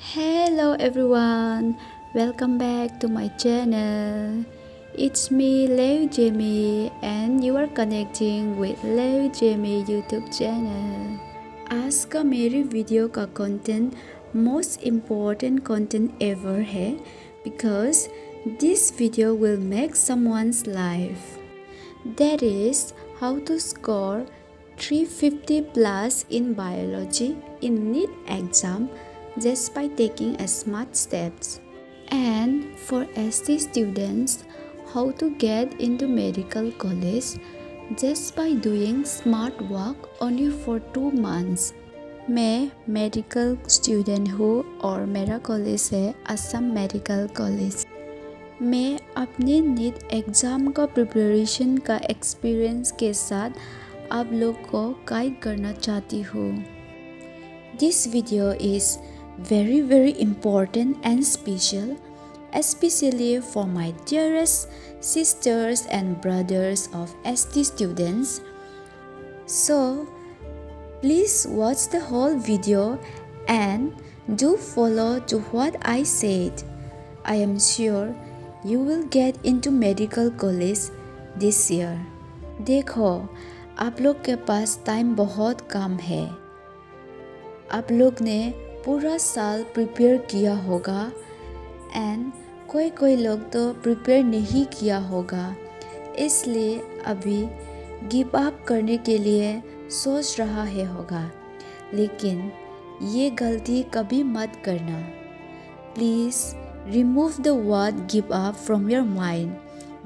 Hello everyone, welcome back to my channel. It's me Leo Jamie and you are connecting with Leo Jamie YouTube channel. आज का मेरी video का content most important content ever है because this video will make someone's life. That is how to score 350 plus in biology in NEET exam just by taking a smart steps. And for ST students, how to get into medical college just by doing smart work only for 2 months. मैं medical student हूँ और मेरा college है Assam medical college. मैं अपने NEET exam का preparation का experience के साथ आप लोग को गाइड करना चाहती हूँ। This video is very important and special, especially for my dearest sisters and brothers of ST students. So please watch the whole video and do follow to what I said. I am sure you will get into medical college this year. देखो, आप लोग के पास time बहुत कम है। आप लोग ने पूरा साल प्रिपेयर किया होगा एंड कोई लोग तो प्रिपेयर नहीं किया होगा, इसलिए अभी गिव अप करने के लिए सोच रहा है होगा, लेकिन ये गलती कभी मत करना। Please remove the word give up from your mind.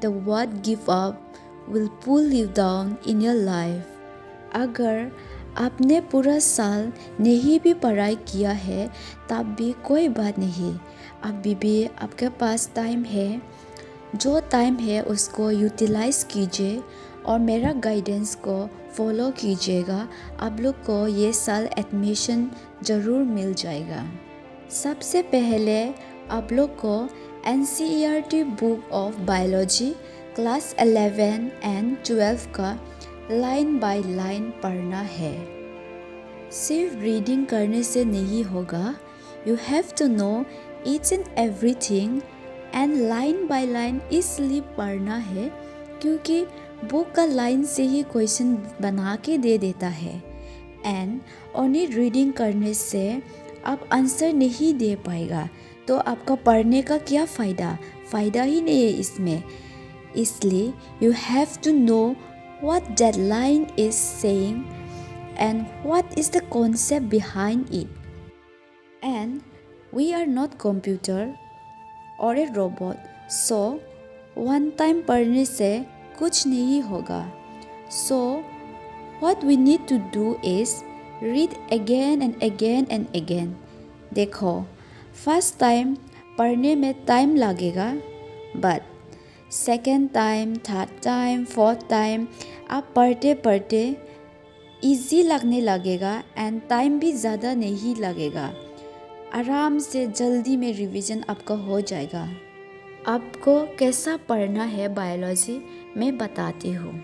The word give up will pull you down in your life. अगर आपने पूरा साल नहीं भी पढ़ाई किया है तब भी कोई बात नहीं, अभी भी आपके पास टाइम है। जो टाइम है उसको यूटिलाइज़ कीजिए और मेरा गाइडेंस को फॉलो कीजिएगा। आप लोग को ये साल एडमिशन ज़रूर मिल जाएगा। सबसे पहले आप लोग को NCERT book of biology class 11 and 12 का लाइन बाय लाइन पढ़ना है। सिर्फ रीडिंग करने से नहीं होगा, you have to know each and everything and line by line इसलिए पढ़ना है क्योंकि बुक का लाइन से ही क्वेश्चन बना के दे देता है एंड ओनली रीडिंग करने से आप आंसर नहीं दे पाएगा तो आपका पढ़ने का क्या फ़ायदा ही नहीं है इसमें। इसलिए you have to know what that line is saying and what is the concept behind it. And we are not computer or a robot, so one time पढ़ने से कुछ नहीं होगा। So what we need to do is read again and again and again. देखो, first time पढ़ने में time लगेगा, but second time, third time, fourth time आप पढ़ते पढ़ते इजी लगने लगेगा एंड टाइम भी ज़्यादा नहीं लगेगा। आराम से जल्दी में रिवीजन आपका हो जाएगा। आपको कैसा पढ़ना है बायोलॉजी मैं बताती हूँ।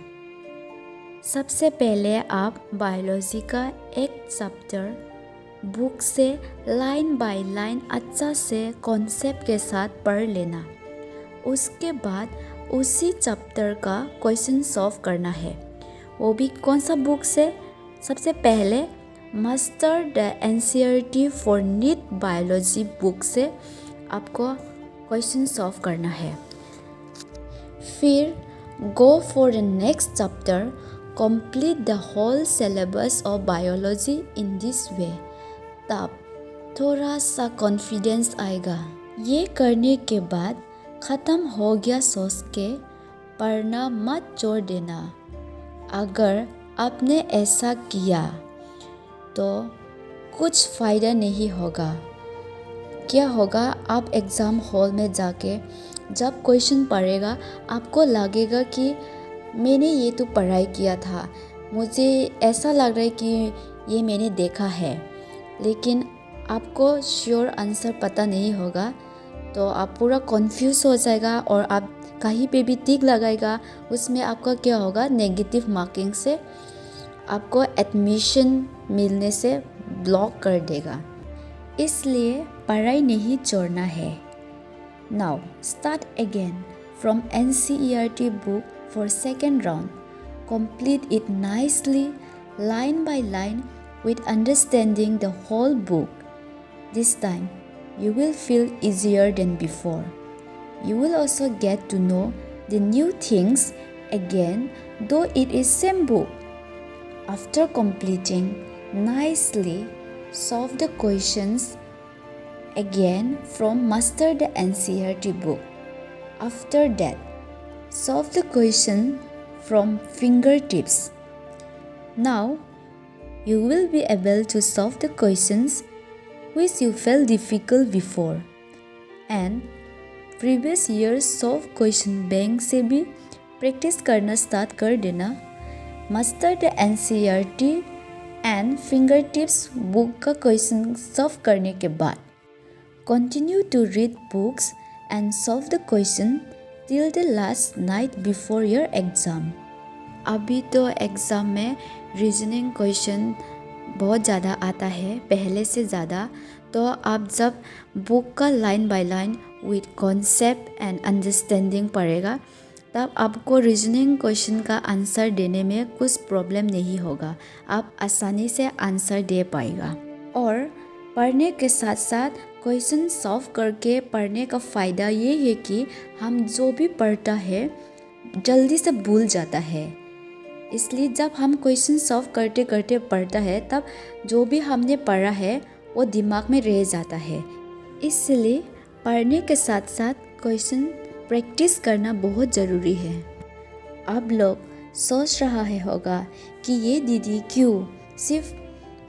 सबसे पहले आप बायोलॉजी का एक चैप्टर बुक से लाइन बाय लाइन अच्छा से कॉन्सेप्ट के साथ पढ़ लेना। उसके बाद उसी चैप्टर का क्वेश्चन सॉल्व करना है। वो भी कौन सा बुक से? सबसे पहले master the NCERT for NEET biology book से आपको क्वेश्चन सॉल्व करना है। फिर go for the next chapter, complete the whole syllabus of biology in this way. तब थोड़ा सा कॉन्फिडेंस आएगा। ये करने के बाद ख़त्म हो गया सोच के पढ़ना मत छोड़ देना। अगर आपने ऐसा किया तो कुछ फ़ायदा नहीं होगा। क्या होगा, आप एग्ज़ाम हॉल में जाके जब क्वेश्चन पढ़ेगा आपको लगेगा कि मैंने ये तो पढ़ाई किया था, मुझे ऐसा लग रहा है कि ये मैंने देखा है, लेकिन आपको श्योर आंसर पता नहीं होगा तो आप पूरा कंफ्यूज हो जाएगा और आप कहीं पे भी टिक लगाएगा, उसमें आपका क्या होगा, नेगेटिव मार्किंग से आपको एडमिशन मिलने से ब्लॉक कर देगा। इसलिए पढ़ाई नहीं छोड़ना है। Now start again from NCERT book for second round. Complete it nicely line by line with understanding the whole book. This time, you will feel easier than before. You will also get to know the new things again, though it is same book. After completing nicely, solve the questions again from Master the NCERT book. After that, solve the question from fingertips. Now, you will be able to solve the questions which you felt difficult before. And previous years solve question bank से भी practice करना start कर देना। Master the NCERT and fingertips book का question solve करने के बाद continue to read books and solve the question till the last night before your exam. अभी तो एग्ज़ाम में रीजनिंग क्वेश्चन बहुत ज़्यादा आता है पहले से ज़्यादा, तो आप जब बुक का line by line with concept and understanding पढ़ेगा तब आपको रीजनिंग क्वेश्चन का आंसर देने में कुछ प्रॉब्लम नहीं होगा, आप आसानी से आंसर दे पाएगा। और पढ़ने के साथ साथ क्वेश्चन सॉल्व करके पढ़ने का फ़ायदा ये है कि हम जो भी पढ़ता है जल्दी से भूल जाता है। इसलिए जब हम क्वेश्चन सॉल्व करते करते पढ़ता है तब जो भी हमने पढ़ा है वो दिमाग में रह जाता है। इसलिए पढ़ने के साथ साथ क्वेश्चन प्रैक्टिस करना बहुत ज़रूरी है। आप लोग सोच रहा है होगा कि ये दीदी क्यों सिर्फ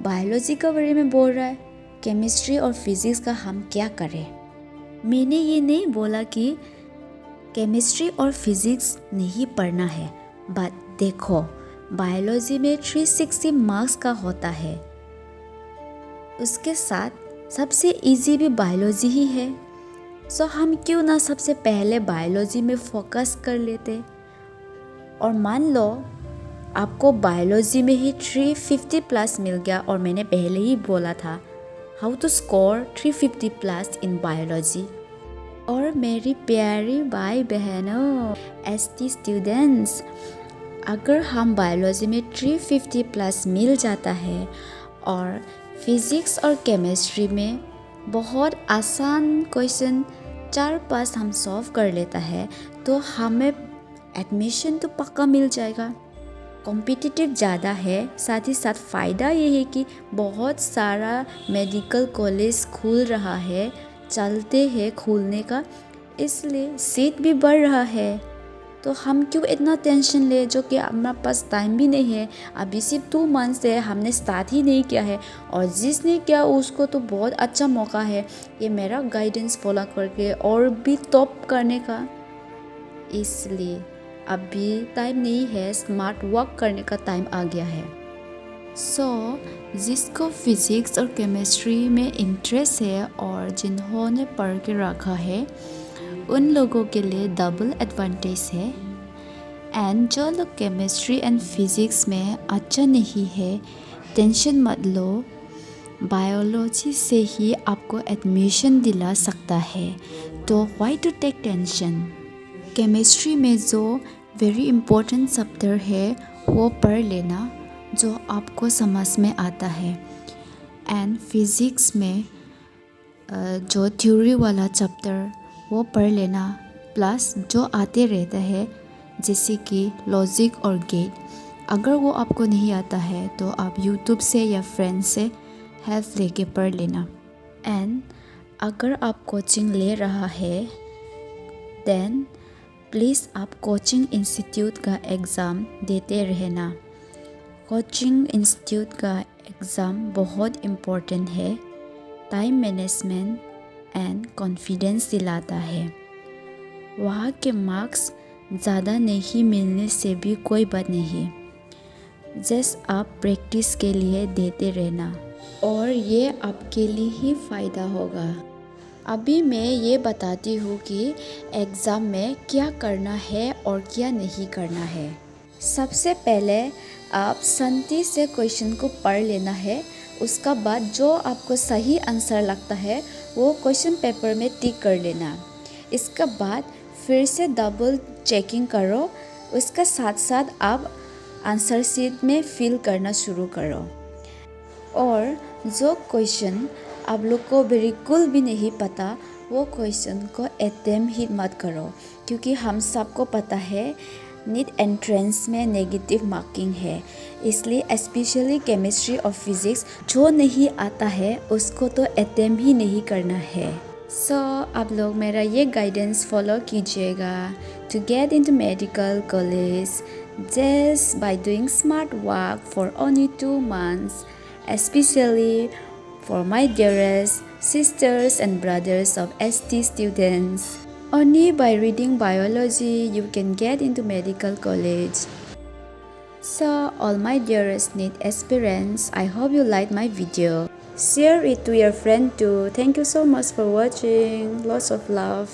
बायोलॉजी के बारे में बोल रहा है, केमिस्ट्री और फिज़िक्स का हम क्या करें। मैंने ये नहीं बोला कि केमिस्ट्री और फिज़िक्स नहीं पढ़ना है, बट देखो बायोलॉजी में 360 मार्क्स का होता है, उसके साथ सबसे इजी भी बायोलॉजी ही है। सो हम क्यों ना सबसे पहले बायोलॉजी में फोकस कर लेते। और मान लो आपको बायोलॉजी में ही 350 प्लस मिल गया, और मैंने पहले ही बोला था how to score 350 plus in biology. और मेरी प्यारी भाई बहनों ST स्टूडेंट्स, अगर हम बायोलॉजी में 350 प्लस मिल जाता है और फिज़िक्स और केमिस्ट्री में बहुत आसान क्वेश्चन 4-5 हम सॉल्व कर लेता है तो हमें एडमिशन तो पक्का मिल जाएगा। कॉम्पिटिटिव ज़्यादा है, साथ ही साथ फ़ायदा ये है कि बहुत सारा मेडिकल कॉलेज खुल रहा है, चलते हैं खुलने का, इसलिए सीट भी बढ़ रहा है। तो हम क्यों इतना टेंशन ले जो कि हमारे पास टाइम भी नहीं है। अभी सिर्फ 2 मंथ्स है, हमने स्टार्ट ही नहीं किया है, और जिसने किया उसको तो बहुत अच्छा मौका है ये मेरा गाइडेंस फॉलो करके और भी टॉप करने का। इसलिए अभी टाइम नहीं है, स्मार्ट वर्क करने का टाइम आ गया है। जिसको फिज़िक्स और केमिस्ट्री में इंटरेस्ट है और जिन्होंने पढ़ के रखा है उन लोगों के लिए डबल एडवांटेज है। एंड जो लोग केमिस्ट्री एंड फिज़िक्स में अच्छा नहीं है, टेंशन मत लो, बायोलॉजी से ही आपको एडमिशन दिला सकता है, तो why to take tension. Chemistry में जो वेरी इम्पोर्टेंट चैप्टर है वो पढ़ लेना जो आपको समझ में आता है। एंड फिज़िक्स में जो थ्योरी वाला चैप्टर वो पढ़ लेना, प्लस जो आते रहता है जैसे कि लॉजिक और गेट, अगर वो आपको नहीं आता है तो आप यूट्यूब से या फ्रेंड से हेल्प लेके पढ़ लेना। एंड अगर आप कोचिंग ले रहा है देन प्लीज़ आप कोचिंग इंस्टीट्यूट का एग्ज़ाम देते रहना। कोचिंग इंस्टीट्यूट का एग्ज़ाम बहुत इम्पोर्टेंट है, टाइम मैनेजमेंट एंड कॉन्फिडेंस दिलाता है। वहाँ के मार्क्स ज़्यादा नहीं मिलने से भी कोई बात नहीं, जस्ट आप प्रैक्टिस के लिए देते रहना और ये आपके लिए ही फ़ायदा होगा। अभी मैं ये बताती हूँ कि एग्ज़ाम में क्या करना है और क्या नहीं करना है। सबसे पहले आप शांति से क्वेश्चन को पढ़ लेना है, उसका बाद जो आपको सही आंसर लगता है वो क्वेश्चन पेपर में टिक कर लेना। इसका बाद फिर से डबल चेकिंग करो, उसका साथ साथ आप आंसर शीट में फिल करना शुरू करो। और जो क्वेश्चन आप लोग को बिल्कुल भी नहीं पता वो क्वेश्चन को अटेम्प्ट ही मत करो, क्योंकि हम सबको पता है नीट एंट्रेंस में नेगेटिव मार्किंग है, इसलिए स्पेशली केमिस्ट्री और फिजिक्स जो नहीं आता है उसको तो अटेम्प्ट ही नहीं करना है। सो आप लोग मेरा ये गाइडेंस फॉलो कीजिएगा to get into medical college just by doing smart work for only 2 months, especially for my dearest sisters and brothers of ST students. Only by reading biology you can get into medical college. So all my dearest NEET aspirants, I hope you liked my video. Share it to your friend too. Thank you so much for watching. Lots of love.